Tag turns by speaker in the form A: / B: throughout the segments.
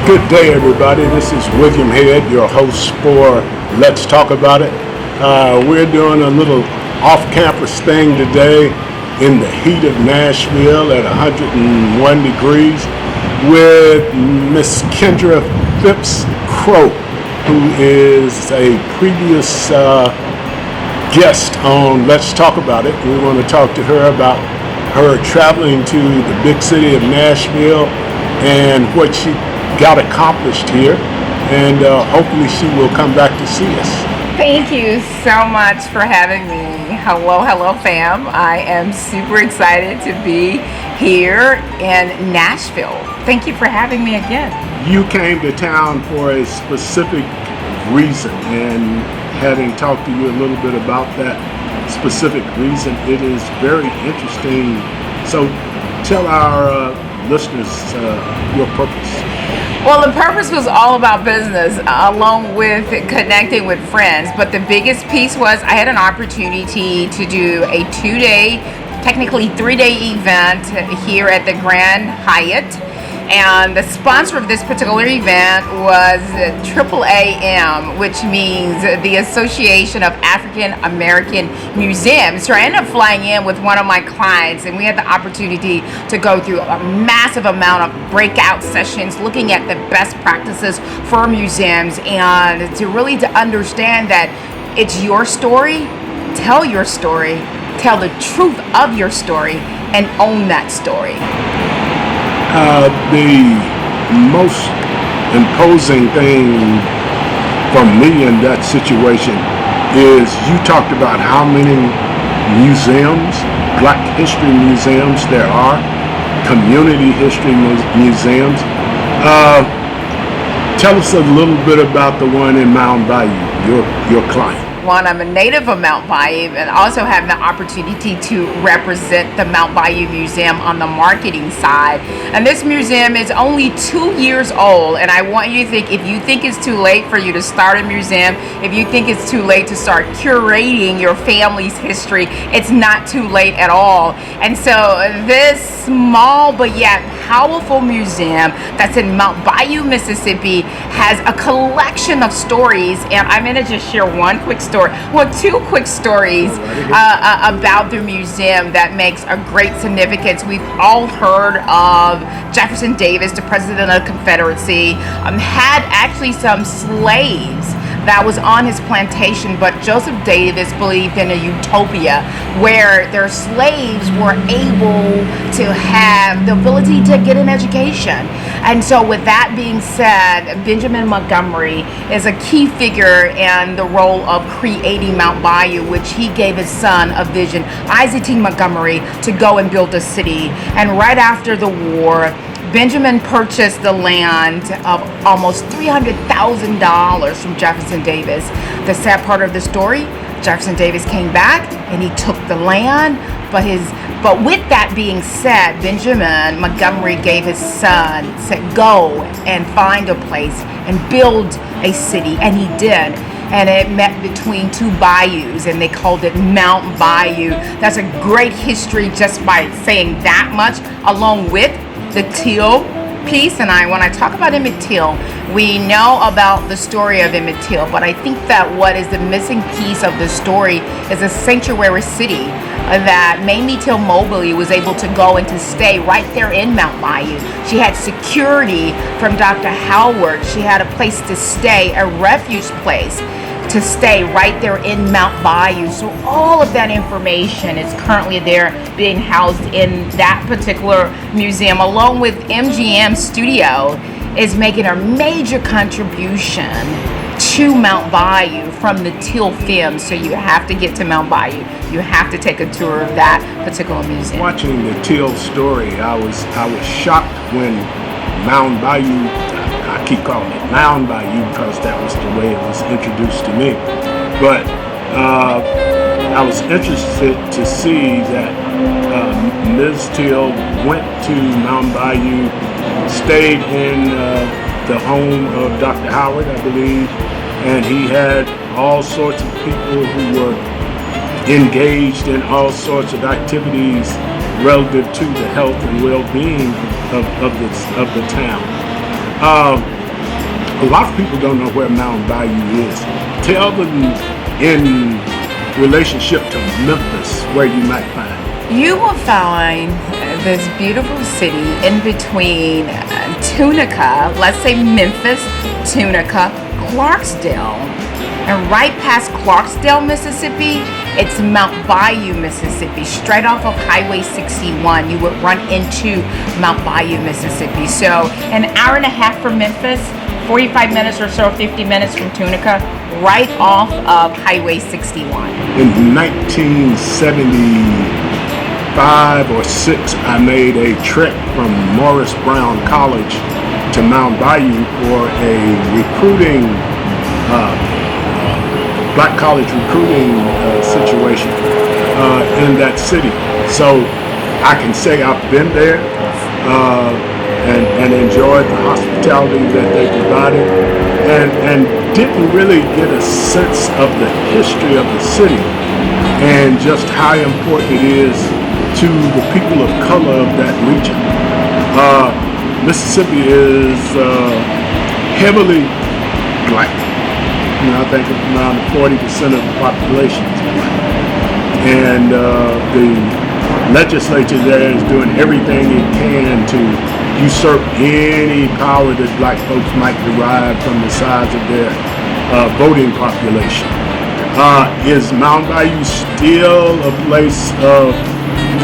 A: Good day, everybody. This is William Head, your host for Let's Talk About It. We're doing a little off-campus thing today in the heat of Nashville at 101 degrees with Miss Kedra Fipps who is a previous guest on Let's Talk About It. We want to talk to her about her traveling to the big city of Nashville and what she got accomplished here, and hopefully she will come back to see us.
B: Thank you so much for having me. Hello fam. I am super excited to be here in Nashville. Thank you for having me again.
A: You came to town for a specific reason, and having talked to you a little bit about that specific reason, it is very interesting. So tell our listeners your purpose.
B: Well, the purpose was all about business, along with connecting with friends. But the biggest piece was I had an opportunity to do a 2-day, technically 3-day event here at the Grand Hyatt. And the sponsor of this particular event was AAAM, which means the Association of African American Museums. So I ended up flying in with one of my clients, and we had the opportunity to go through a massive amount of breakout sessions looking at the best practices for museums, and to really to understand that it's your story, tell your story, tell the truth of your story, and own that story.
A: The most imposing thing for me in that situation is you talked about how many museums, Black history museums there are, community history museums. Tell us a little bit about the one in Mountain Bayou, your client.
B: One, I'm a native of Mount Bayou and also have the opportunity to represent the Mount Bayou Museum on the marketing side. And this museum is only 2 years old, and I want you to think, if you think it's too late for you to start a museum, if you think it's too late to start curating your family's history, it's not too late at all. And so this small but yet powerful museum that's in Mount Bayou, Mississippi, has a collection of stories, and I'm going to just share one quick story. Well, 2 quick stories about the museum that makes a great significance. We've all heard of Jefferson Davis, the president of the Confederacy, had actually some slaves that was on his plantation, but Joseph Davis believed in a utopia where their slaves were able to have the ability to get an education. And so with that being said, Benjamin Montgomery is a key figure in the role of creating Mount Bayou, which he gave his son a vision, Isaac T. Montgomery, to go and build a city. And right after the war, Benjamin purchased the land of almost $300,000 from Jefferson Davis. The sad part of the story, Jefferson Davis came back and he took the land, but with that being said, Benjamin Montgomery gave his son, said, go and find a place and build a city, and he did. And it met between 2 bayous, and they called it Mount Bayou. That's a great history just by saying that much, along with the Till piece. And when I talk about Emmett Till, we know about the story of Emmett Till, but I think that what is the missing piece of the story is a sanctuary city that Mamie Till Mobley was able to go and to stay right there in Mount Bayou. She had security from Dr. Howard. She had a place to stay, a refuge place to stay right there in Mount Bayou. So all of that information is currently there being housed in that particular museum, along with MGM Studio is making a major contribution to Mount Bayou from the Till film. So you have to get to Mount Bayou. You have to take a tour of that particular museum.
A: Watching the Till story, I was shocked when Mount Bayou, I keep calling it Mound Bayou because that was the way it was introduced to me. But I was interested to see that Ms. Till went to Mount Bayou, stayed in the home of Dr. Howard, I believe, and he had all sorts of people who were engaged in all sorts of activities relative to the health and well-being of the town. A lot of people don't know where Mountain Bayou is. Tell them in relationship to Memphis where you might find it.
B: You will find this beautiful city in between Tunica, let's say Memphis, Tunica, Clarksdale. And right past Clarksdale, Mississippi, it's Mount Bayou, Mississippi. Straight off of Highway 61, you would run into Mount Bayou, Mississippi. So an hour and a half from Memphis, 45 minutes or so, 50 minutes from Tunica, right off of Highway 61.
A: In 1975 or 6, I made a trek from Morris Brown College to Mount Bayou for a recruiting black college recruiting situation in that city. So I can say I've been there and enjoyed the hospitality that they provided, and didn't really get a sense of the history of the city and just how important it is to the people of color of that region. Mississippi is heavily black. I think around 40% of the population is black. And the legislature there is doing everything it can to usurp any power that black folks might derive from the size of their voting population. Is Mount Bayou still a place of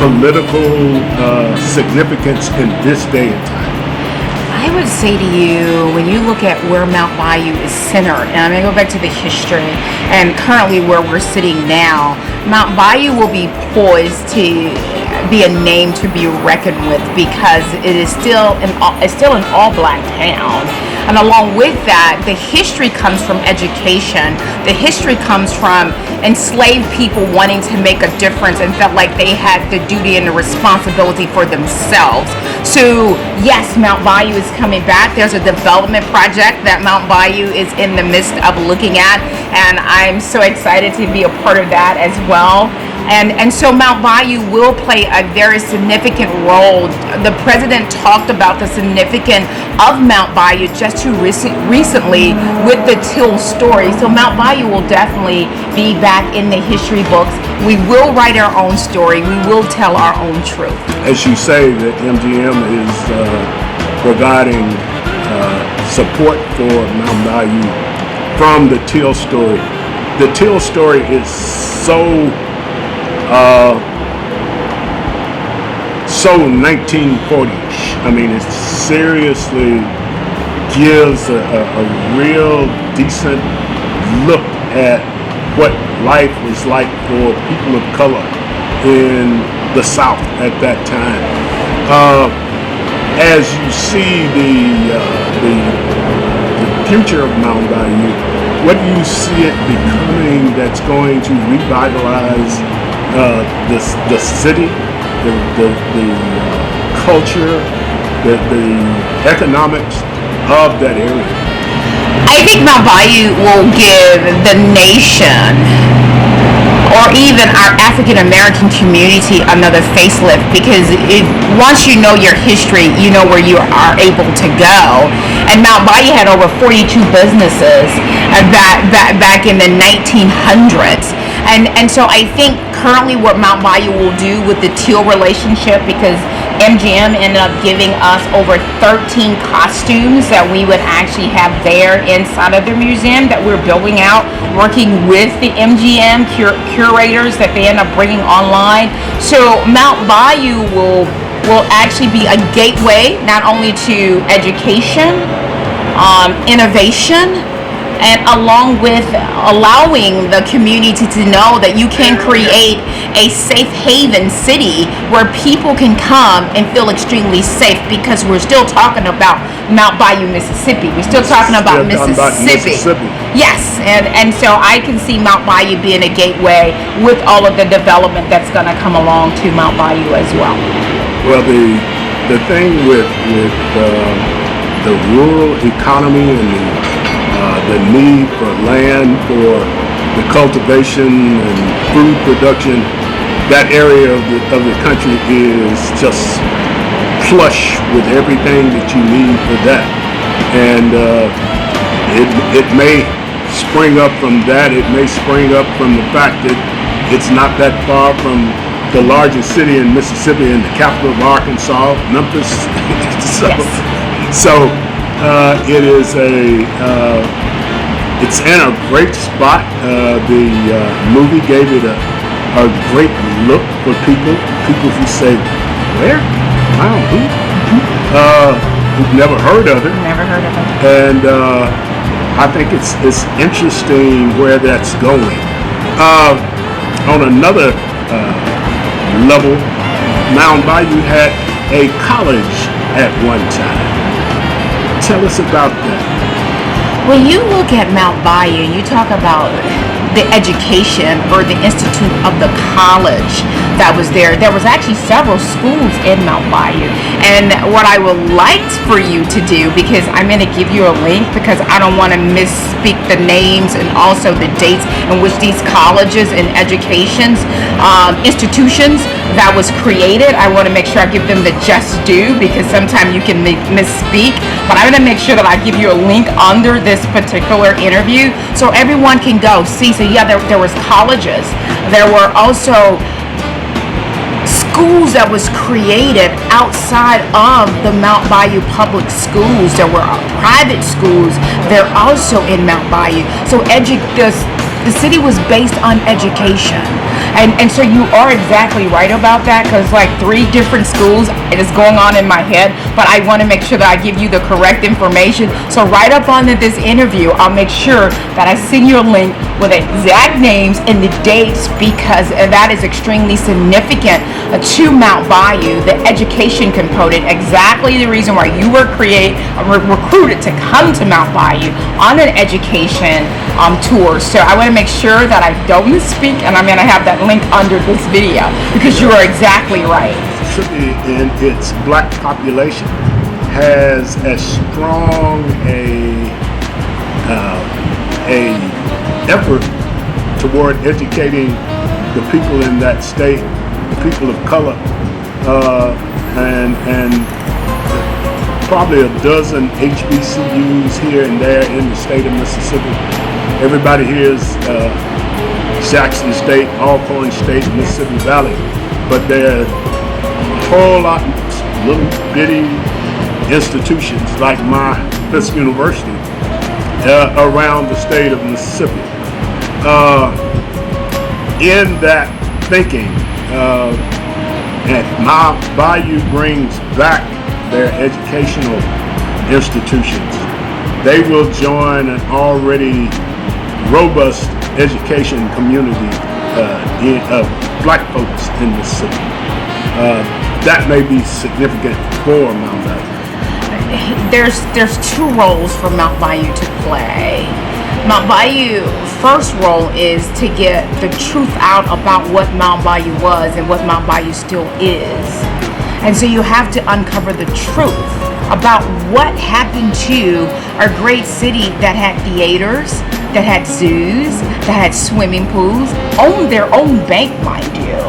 A: political significance in this day and time?
B: I would say to you, when you look at where Mount Bayou is centered, and I'm going to go back to the history, and currently where we're sitting now, Mount Bayou will be poised to be a name to be reckoned with, because it is still an all-black town. And along with that, the history comes from education. The history comes from enslaved people wanting to make a difference and felt like they had the duty and the responsibility for themselves. So yes, Mount Bayou is coming back. There's a development project that Mount Bayou is in the midst of looking at, and I'm so excited to be a part of that as well. And so Mount Bayou will play a very significant role. The president talked about the significance of Mount Bayou just too recently with the Till story. So Mount Bayou will definitely be back in the history books. We will write our own story. We will tell our own truth.
A: As you say, that MGM is providing support for Mount Bayou from the Till story. The Till story is so 1940-ish. I mean, it seriously gives a real decent look at what life was like for people of color in the South at that time. As you see the future of Mount Bayou, what do you see it becoming that's going to revitalize the city, the culture, the economics of that area?
B: I think Mount Bayou will give the nation, or even our African American community, another facelift, because once you know your history, you know where you are able to go. And Mount Bayou had over 42 businesses back in the 1900s. And so I think currently what Mount Bayou will do with the Teal relationship, because MGM ended up giving us over 13 costumes that we would actually have there inside of the museum that we're building out, working with the MGM curators that they end up bringing online. So Mount Bayou will actually be a gateway not only to education, innovation, and along with allowing the community to know that you can create a safe haven city where people can come and feel extremely safe, because we're still talking about Mount Bayou, Mississippi. We're still talking about Mississippi. Yes, and so I can see Mount Bayou being a gateway with all of the development that's going to come along to Mount Bayou as well.
A: Well, the thing with the rural economy and the need for land for the cultivation and food production, that area of the country is just plush with everything that you need for that. And it may spring up from that. It may spring up from the fact that it's not that far from the largest city in Mississippi and the capital of Arkansas, Memphis. So it is it's in a great spot. The movie gave it a great look for people who say, where? Wow, who've never heard of it.
B: Never heard of it.
A: And I think it's interesting where that's going. On another level, Mound Bayou had a college at one time. Tell us about that.
B: When you look at Mount Bayou and you talk about the education or the institute of the college that was there was actually several schools in Mount Bayou. And what I would like for you to do, because I'm going to give you a link because I don't want to misspeak the names and also the dates in which these colleges and educations, institutions that was created, I want to make sure I give them the just due, because sometimes you can misspeak. But I'm going to make sure that I give you a link under this particular interview so everyone can go see. So yeah, there was colleges. There were also schools that was created outside of the Mount Bayou public schools. There were private schools. They're also in Mount Bayou. So the city was based on education. And so you are exactly right about that, because like 3 different schools is going on in my head, but I want to make sure that I give you the correct information. So right up on this interview, I'll make sure that I send you a link with the exact names and the dates, because that is extremely significant to Mount Bayou, the education component, exactly the reason why you were recruited to come to Mount Bayou on an education tour. So I want to make sure that I don't misspeak, and I'm going to have that link under this video, because you are exactly right.
A: Mississippi in its black population has as strong a effort toward educating the people in that state, the people of color, and probably a dozen HBCUs here and there in the state of Mississippi. Everybody here is Jackson State, Alcorn State, Mississippi Valley, but there are a whole lot of little bitty institutions like my Fisk University around the state of Mississippi. In that thinking, and Mount Bayou brings back their educational institutions. They will join an already robust education community of black folks in Mississippi. That may be significant for Mount Bayou.
B: There's 2 roles for Mount Bayou to play. Mount Bayou, first role is to get the truth out about what Mount Bayou was and what Mount Bayou still is. And so you have to uncover the truth about what happened to a great city that had theaters, that had zoos, that had swimming pools, owned their own bank, mind you,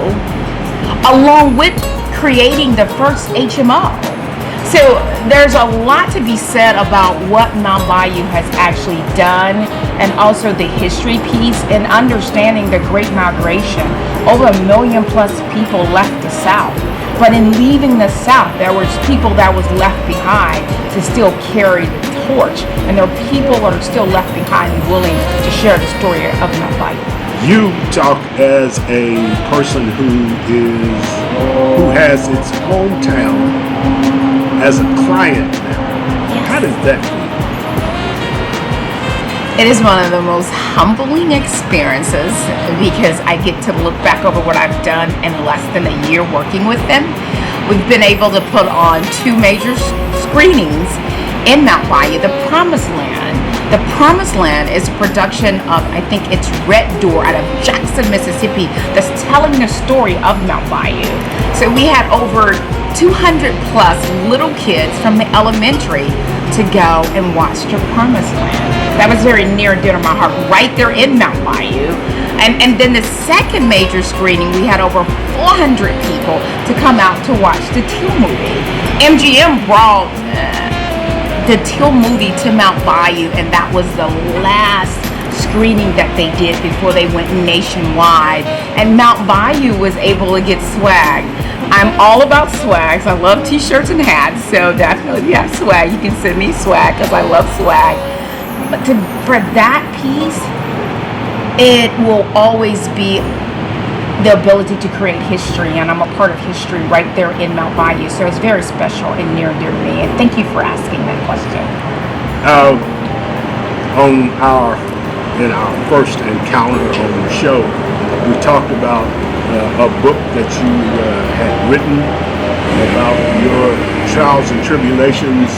B: along with creating the first HMO. So there's a lot to be said about what Mount Bayou has actually done, and also the history piece and understanding the Great Migration. Over 1 million plus people left the South. But in leaving the South, there was people that was left behind to still carry the torch. And there are people that are still left behind and willing to share the story of Mount Bayou.
A: You talk as a person who has its hometown as a client now.
B: Yes.
A: How does that feel?
B: It is one of the most humbling experiences, because I get to look back over what I've done in less than a year working with them. We've been able to put on 2 major screenings in Mount Bayou. The Promised Land. The Promised Land is a production of, I think it's Red Door out of Jackson, Mississippi, that's telling the story of Mount Bayou. So we had over 200 plus little kids from the elementary to go and watch the Promised Land. That was very near and dear to my heart, right there in Mount Bayou. And then the second major screening, we had over 400 people to come out to watch the Teal movie. MGM brought the Teal movie to Mount Bayou, and that was the last screening that they did before they went nationwide. And Mount Bayou was able to get swag. I'm all about swags. I love t-shirts and hats, so definitely if you have swag, you can send me swag because I love swag. But for that piece, it will always be the ability to create history, and I'm a part of history right there in Mount Bayou, so it's very special and near and dear to me. And thank you for asking that question.
A: In our first encounter on the show, we talked about a book that you had written about your trials and tribulations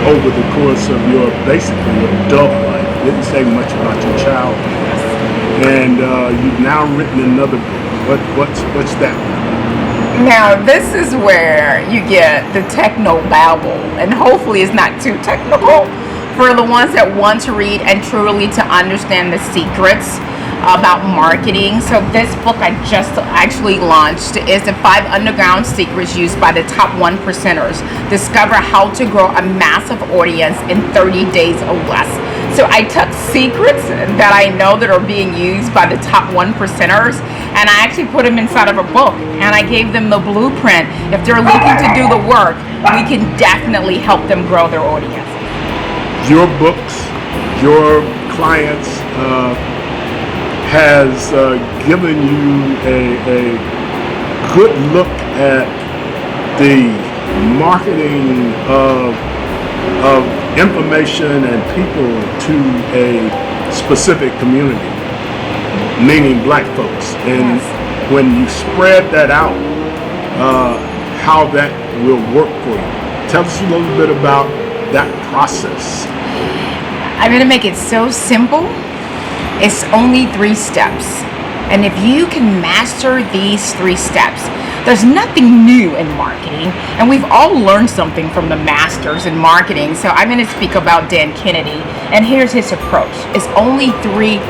A: over the course of your basically adult life. Didn't say much about your childhood, and you've now written another book. What's that?
B: Now, this is where you get the techno babble, and hopefully it's not too technical for the ones that want to read and truly to understand the secrets about marketing. So this book I just actually launched is the 5 underground secrets used by the top 1%ers. Discover how to grow a massive audience in 30 days or less. So I took secrets that I know that are being used by the top 1%ers, and I actually put them inside of a book, and I gave them the blueprint. If they're looking to do the work, we can definitely help them grow their audience.
A: Your books, your clients has given you a good look at the marketing of information and people to a specific community, meaning black folks. And yes, when you spread that out, how that will work for you. Tell us a little bit about that process.
B: I'm going to make it so simple. It's only 3 steps. And if you can master these 3 steps, there's nothing new in marketing, and we've all learned something from the masters in marketing. So I'm going to speak about Dan Kennedy, and here's his approach. It's only 3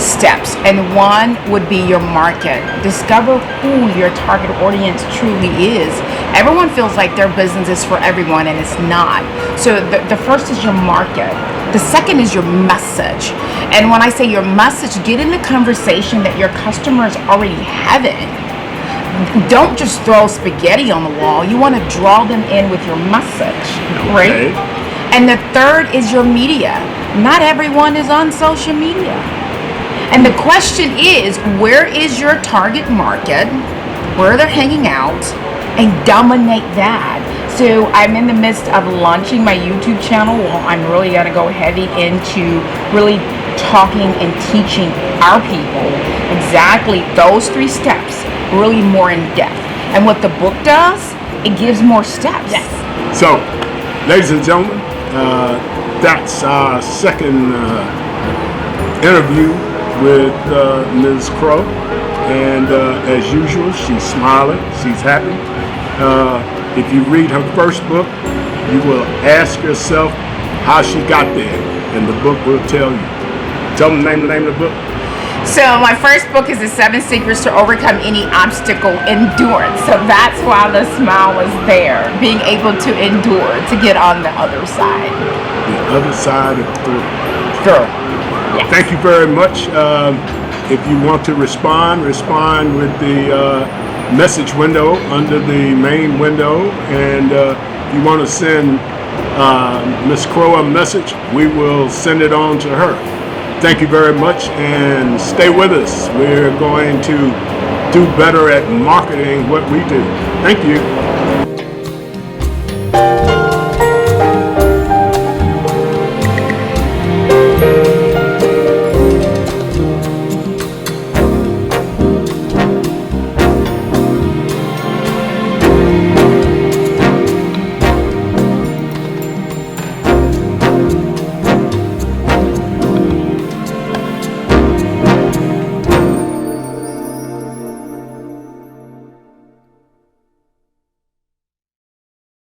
B: steps, and one would be your market. Discover who your target audience truly is. Everyone feels like their business is for everyone, and it's not. So the first is your market. The second is your message. And when I say your message, get in the conversation that your customers already having. Don't just throw spaghetti on the wall. You want to draw them in with your message, right?
A: Okay.
B: And the third is your media. Not everyone is on social media. And the question is, where is your target market? Where they're hanging out, and dominate that. So I'm in the midst of launching my YouTube channel. Well, I'm really going to go heavy into really talking and teaching our people exactly those 3 steps, really more in depth. And what the book does, it gives more steps.
A: Yes. So, ladies and gentlemen, that's our second interview with Ms. Crow. And as usual, she's smiling, she's happy. If you read her first book, you will ask yourself how she got there, and the book will tell you. Tell them the name of the book.
B: So my first book is The 7 Secrets to Overcome Any Obstacle, Endurance. So that's why the smile was there, being able to endure to get on the other side.
A: The other side of through.
B: Yes.
A: Thank you very much. If you want to respond with the message window under the main window, and if you want to send Miss Crow a message, we will send it on to her. Thank you very much, and stay with us. We're going to do better at marketing what we do. Thank you.